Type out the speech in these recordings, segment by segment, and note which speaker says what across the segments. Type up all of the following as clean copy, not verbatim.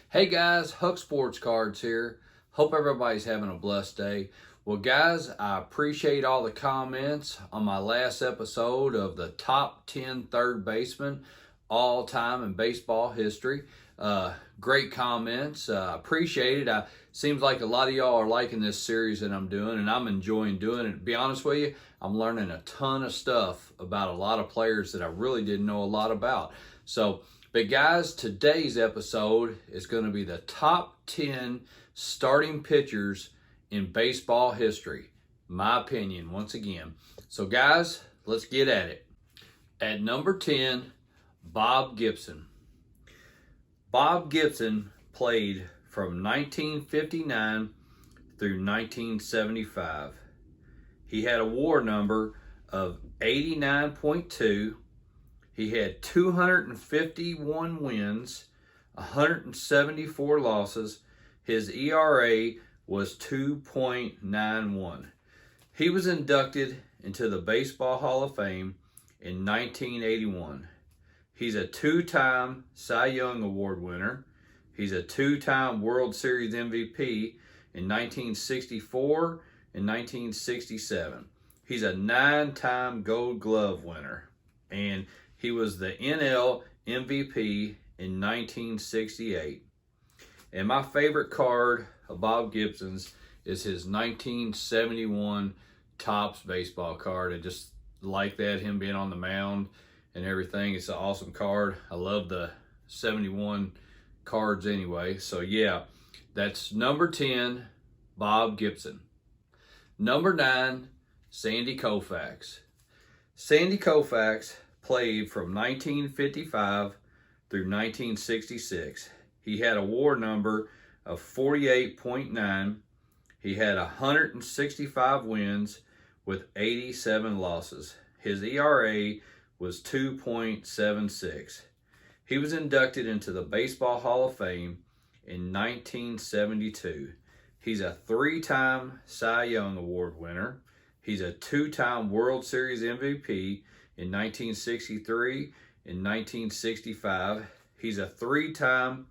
Speaker 1: Hey guys, Huck Sports Cards here. Hope everybody's having a blessed day. Well guys, I appreciate all the comments on my last episode of the top 10 third baseman all time in baseball history. Great comments. Appreciate it. Seems like a lot of y'all are liking this series that I'm doing, and I'm enjoying doing it. To be honest with you, I'm learning a ton of stuff about a lot of players that I really didn't know a lot about. But guys, today's episode is going to be the top 10 starting pitchers in baseball history. My opinion, once again. So guys, let's get at it. At number 10, Bob Gibson. Bob Gibson played from 1959 through 1975. He had a WAR number of 89.2. He had 251 wins, 174 losses. His ERA was 2.91. He was inducted into the Baseball Hall of Fame in 1981. He's a two-time Cy Young Award winner. He's a two-time World Series MVP in 1964 and 1967. He's a 9-time Gold Glove winner. And he was the NL MVP in 1968. And my favorite card of Bob Gibson's is his 1971 Topps baseball card. I just like that, him being on the mound and everything. It's an awesome card. I love the 71 cards anyway. So yeah, that's number 10, Bob Gibson. Number 9, Sandy Koufax. Sandy Koufax played from 1955 through 1966. He had a WAR number of 48.9. He had 165 wins with 87 losses. His ERA was 2.76. He was inducted into the Baseball Hall of Fame in 1972. He's a 3-time Cy Young Award winner. He's a 2-time World Series MVP in 1963 and 1965. He's a 3-time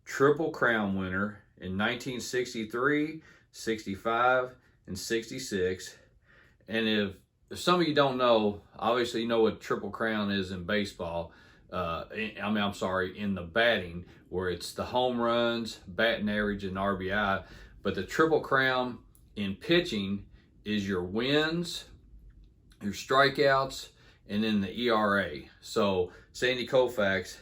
Speaker 1: Triple Crown winner in 1963, 65, and 66. And if some of you don't know, obviously you know what Triple Crown is in baseball. In the batting, where it's the home runs, batting average, and RBI. But the Triple Crown in pitching is your wins, your strikeouts, and then the ERA. So Sandy Koufax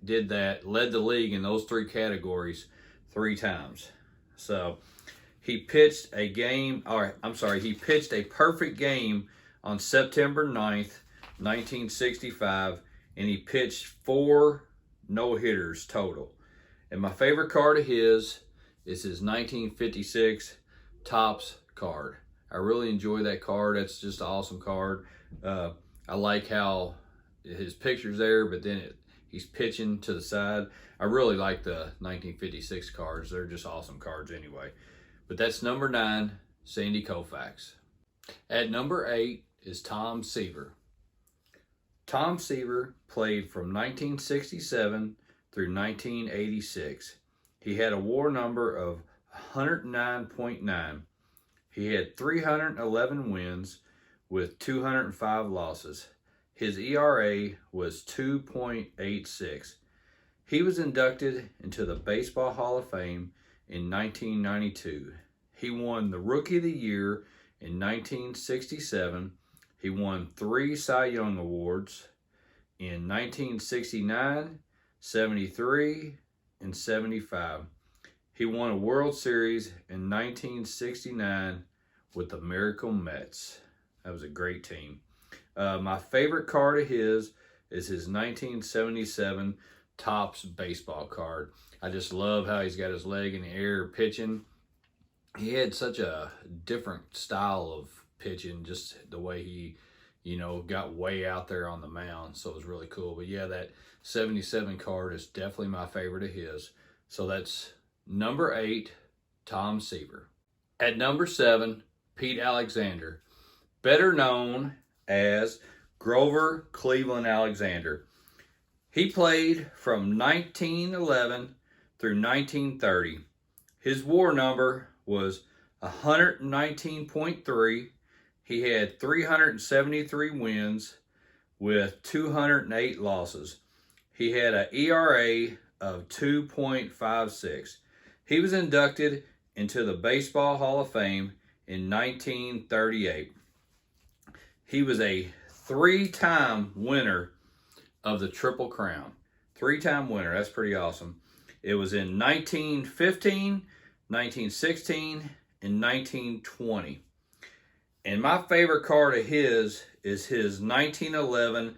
Speaker 1: did that, led the league in those 3 categories 3 times. So he pitched a perfect game on September 9th, 1965, and he pitched 4 no-hitters total. And my favorite card of his is his 1956 Topps card. I really enjoy that card. That's just an awesome card. I like how his picture's there, but then he's pitching to the side. I really like the 1956 cards. They're just awesome cards anyway. But that's number 9, Sandy Koufax. At number 8 is Tom Seaver. Tom Seaver played from 1967 through 1986. He had a WAR number of 109.9. He had 311 wins with 205 losses. His ERA was 2.86. He was inducted into the Baseball Hall of Fame in 1992. He won the Rookie of the Year in 1967. He won 3 Cy Young Awards in 1969, 73, and 75. He won a World Series in 1969 with the Miracle Mets. That was a great team. My favorite card of his is his 1977 Topps baseball card. I just love how he's got his leg in the air pitching. He had such a different style of pitching, just the way he, got way out there on the mound. So it was really cool. But yeah, that 77 card is definitely my favorite of his. So that's number 8, Tom Seaver. At number 7, Pete Alexander, better known as Grover Cleveland Alexander. He played from 1911 through 1930. His WAR number was 119.3. He had 373 wins with 208 losses. He had an ERA of 2.56. He was inducted into the Baseball Hall of Fame in 1938. He was a three-time winner of the Triple Crown. Three-time winner. That's pretty awesome. It was in 1915, 1916, and 1920. And my favorite card of his is his 1911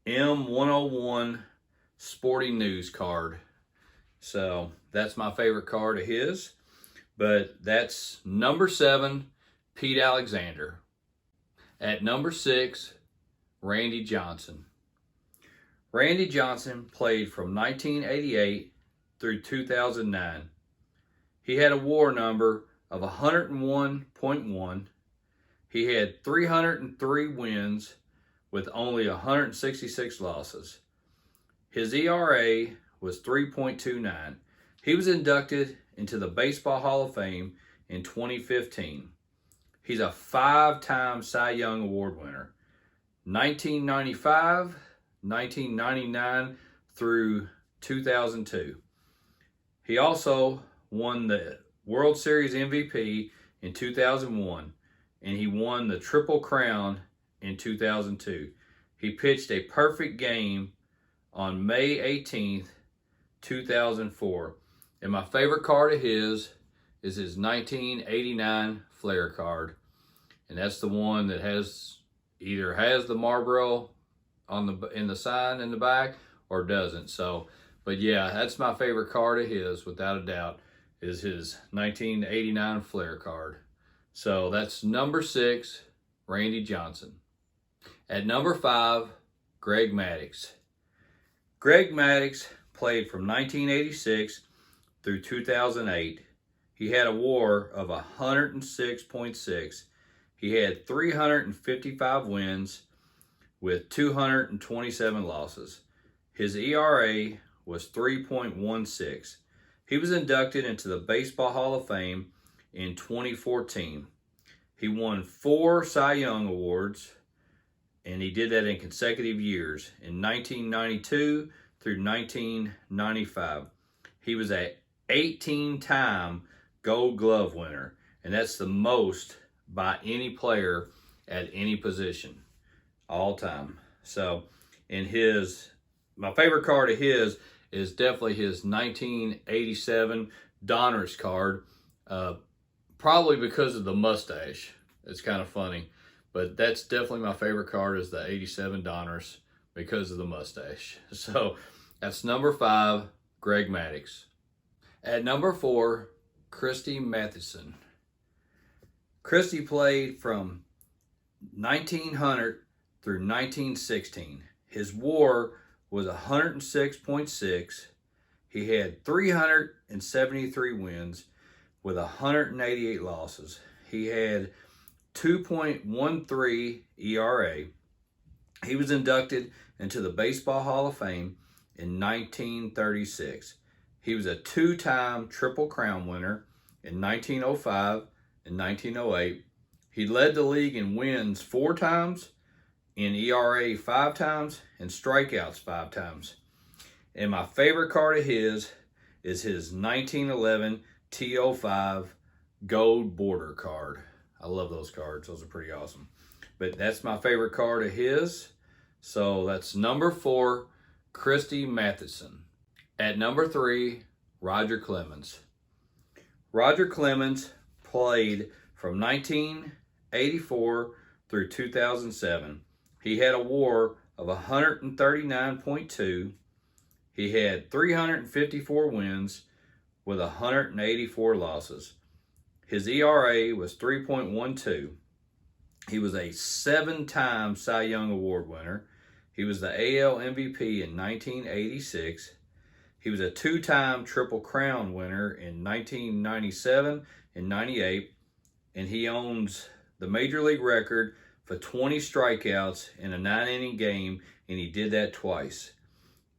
Speaker 1: M101 Sporting News card. So that's my favorite card of his. But that's number 7, Pete Alexander. At number 6, Randy Johnson. Randy Johnson played from 1988 through 2009. He had a WAR number of 101.1. He had 303 wins with only 166 losses. His ERA was 3.29. He was inducted into the Baseball Hall of Fame in 2015. He's a 5-time Cy Young Award winner. 1995, 1999 through 2002. He also won the World Series MVP in 2001, and he won the Triple Crown in 2002. He pitched a perfect game on May 18th, 2004. And my favorite card of his is his 1989 Flair card. And that's the one that either has the Marlboro in the sign in the back or doesn't. So, but yeah, that's my favorite card of his, without a doubt, is his 1989 Flair card. So that's number 6, Randy Johnson. At number 5, Greg Maddox. Greg Maddox played from 1986 through 2008. He had a WAR of 106.6. He had 355 wins with 227 losses. His ERA was 3.16. He was inducted into the Baseball Hall of Fame in 2014. He won 4 Cy Young Awards, and he did that in consecutive years, in 1992 through 1995. He was an 18-time Gold Glove winner, and that's the most by any player at any position, all time. So, my favorite card of his is definitely his 1987 Donruss card, probably because of the mustache. It's kind of funny, but that's definitely my favorite card, is the 87 Donruss, because of the mustache. So that's number 5, Greg Maddox. At number 4, Christy Matheson. Christy played from 1900 through 1916. His WAR was 106.6. He had 373 wins with 188 losses. He had 2.13 ERA. He was inducted into the Baseball Hall of Fame in 1936. He was a 2-time Triple Crown winner in 1905 and 1908. He led the league in wins 4 times, in ERA 5 times, and strikeouts 5 times. And my favorite card of his is his 1911 T05 Gold Border card. I love those cards. Those are pretty awesome. But that's my favorite card of his. So that's number 4, Christy Matheson. At number 3, Roger Clemens. Roger Clemens played from 1984 through 2007. He had a WAR of 139.2. He had 354 wins with 184 losses. His ERA was 3.12. He was a 7-time Cy Young Award winner. He was the AL MVP in 1986. He was a 2-time Triple Crown winner in 1997 and 98. And he owns the Major League record for 20 strikeouts in a 9-inning game, and he did that twice.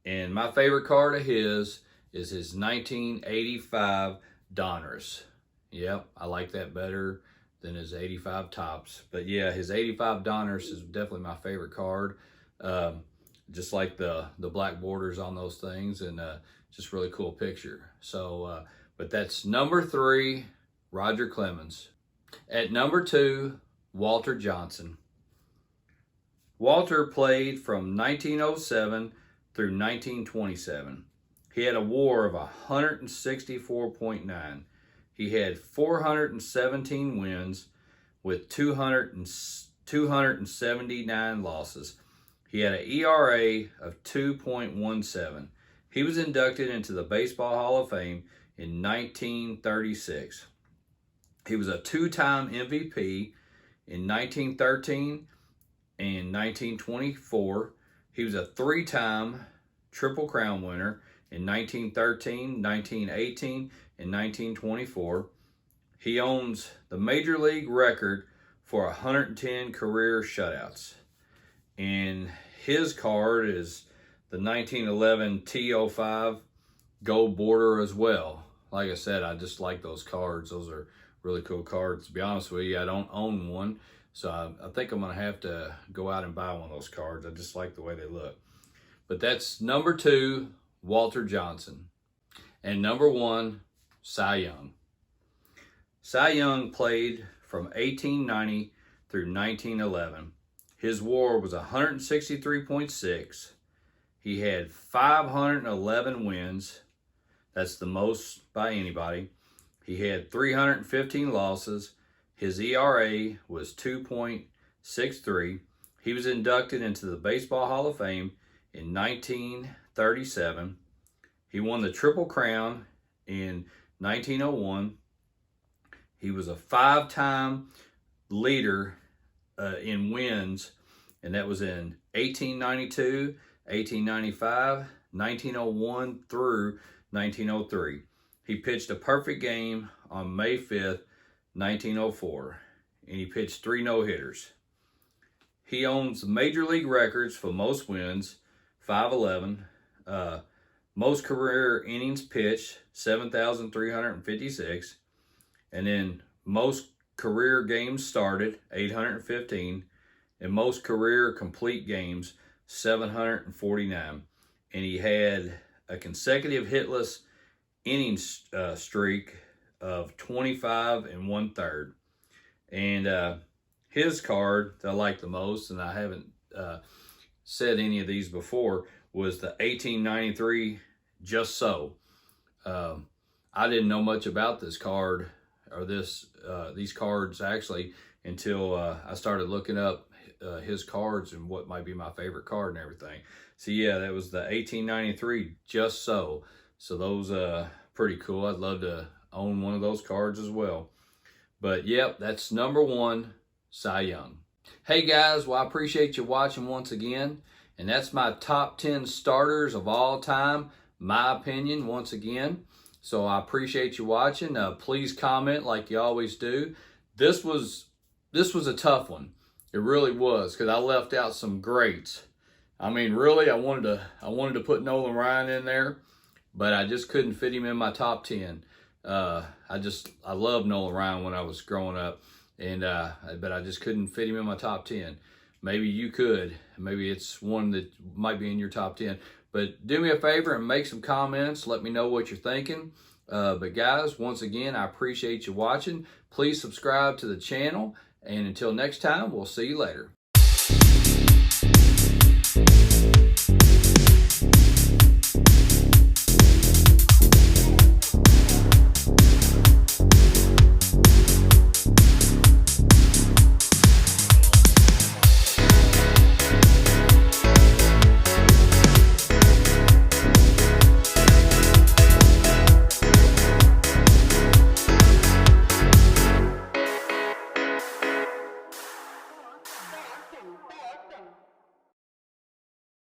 Speaker 1: And my favorite card of his is his 1985 Donruss. Yep, I like that better than his 85 Tops. But yeah, his 85 Donruss is definitely my favorite card. Just like the black borders on those things, and just really cool picture. So, but that's number 3, Roger Clemens. At number 2, Walter Johnson. Walter played from 1907 through 1927. He had a WAR of 164.9. He had 417 wins with 279 losses. He had an ERA of 2.17. He was inducted into the Baseball Hall of Fame in 1936. He was a 2-time MVP in 1913 and 1924. He was a 3-time Triple Crown winner in 1913, 1918, and 1924. He owns the Major League record for 110 career shutouts. And his card is the 1911 T05 gold border as well. Like I said, I just like those cards. Those are really cool cards. To be honest with you, I don't own one, so I think I'm going to have to go out and buy one of those cards. I just like the way they look. But that's number 2, Walter Johnson. And number 1, Cy Young. Cy Young played from 1890 through 1911. His WAR was 163.6. He had 511 wins. That's the most by anybody. He had 315 losses. His ERA was 2.63. He was inducted into the Baseball Hall of Fame in 1937. He won the Triple Crown in 1901. He was a 5-time leader in wins, and that was in 1892, 1895, 1901 through 1903. He pitched a perfect game on May 5th, 1904, and he pitched 3 no-hitters. He owns the Major League records for most wins, 511, most career innings pitched, 7,356, and then most career games started, 815, and most career complete games, 749. And he had a consecutive hitless innings streak of 25 1/3. And his card that I like the most, and I haven't said any of these before, was the 1893 Just So. I didn't know much about this card, or these cards actually, until I started looking up his cards and what might be my favorite card and everything. So yeah, that was the 1893 Just So. So those pretty cool. I'd love to own one of those cards as well. But yep, that's number 1, Cy Young. Hey guys, well, I appreciate you watching once again. And that's my top 10 starters of all time, my opinion, once again. So I appreciate you watching. Please comment like you always do. This was a tough one. It really was, because I left out some greats. I mean, really, I wanted to put Nolan Ryan in there, but I just couldn't fit him in my top 10. I loved Nolan Ryan when I was growing up, and but I just couldn't fit him in my top 10. Maybe you could. Maybe it's one that might be in your top 10. But do me a favor and make some comments. Let me know what you're thinking. But guys, once again, I appreciate you watching. Please subscribe to the channel. And until next time, we'll see you later.